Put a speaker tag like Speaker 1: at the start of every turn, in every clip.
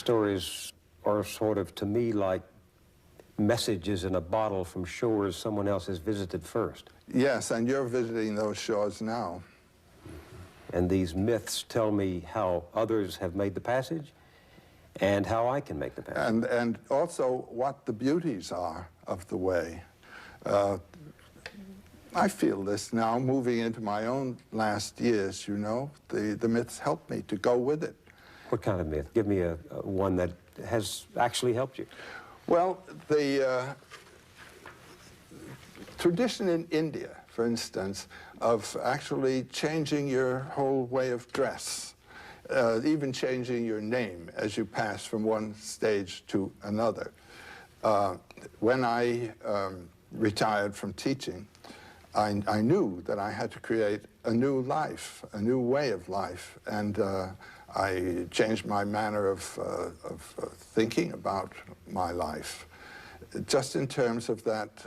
Speaker 1: Stories are sort of, to me, like messages in a bottle from shores someone else has visited first.
Speaker 2: Yes, and you're visiting those shores now.
Speaker 1: And these myths tell me how others have made the passage and how I can make the passage.
Speaker 2: And also what the beauties are of the way. I feel this now, moving into my own last years, you know. The myths help me to go with it.
Speaker 1: What kind of myth? Give me one that has actually helped you.
Speaker 2: Well, the tradition in India, for instance, of actually changing your whole way of dress, even changing your name as you pass from one stage to another. When I retired from teaching, I knew that I had to create a new life, a new way of life, and I changed my manner of thinking about my life, just in terms of that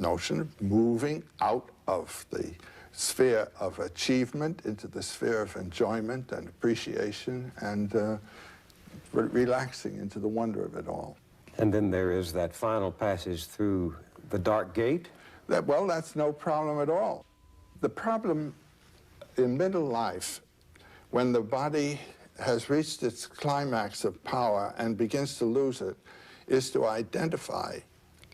Speaker 2: notion of moving out of the sphere of achievement into the sphere of enjoyment and appreciation, and relaxing into the wonder of it all.
Speaker 1: And then there is that final passage through the dark gate.
Speaker 2: Well, that's no problem at all. The problem in middle life, when the body has reached its climax of power and begins to lose it, is to identify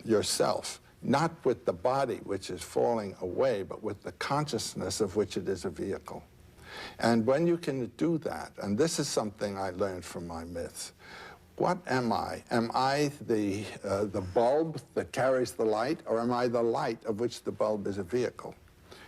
Speaker 2: yourself, not with the body which is falling away, but with the consciousness of which it is a vehicle. And when you can do that, and this is something I learned from my myths, what am I? Am I the bulb that carries the light, or am I the light of which the bulb is a vehicle?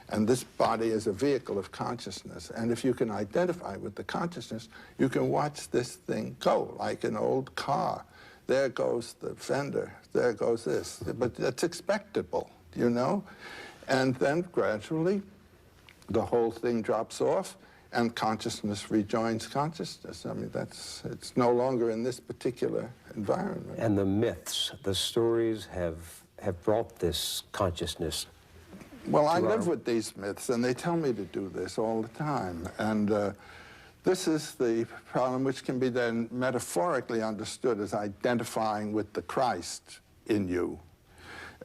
Speaker 2: And this body is a vehicle of consciousness. And if you can identify with the consciousness, you can watch this thing go, like an old car. There goes the fender, there goes this. But that's expectable, you know? And then gradually, the whole thing drops off, and consciousness rejoins consciousness. I mean, it's no longer in this particular environment.
Speaker 1: And the myths, the stories have brought this consciousness.
Speaker 2: Well, I live with these myths, and they tell me to do this all the time. And this is the problem, which can be then metaphorically understood as identifying with the Christ in you.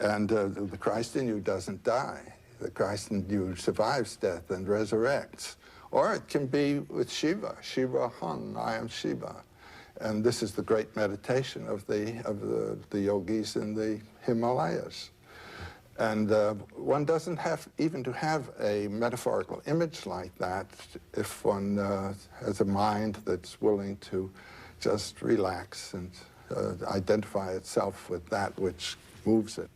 Speaker 2: And the Christ in you doesn't die. The Christ in you survives death and resurrects. Or it can be with Shiva. Shiva Hung, I am Shiva. And this is the great meditation of the yogis in the Himalayas. And one doesn't have even to have a metaphorical image like that if one has a mind that's willing to just relax and identify itself with that which moves it.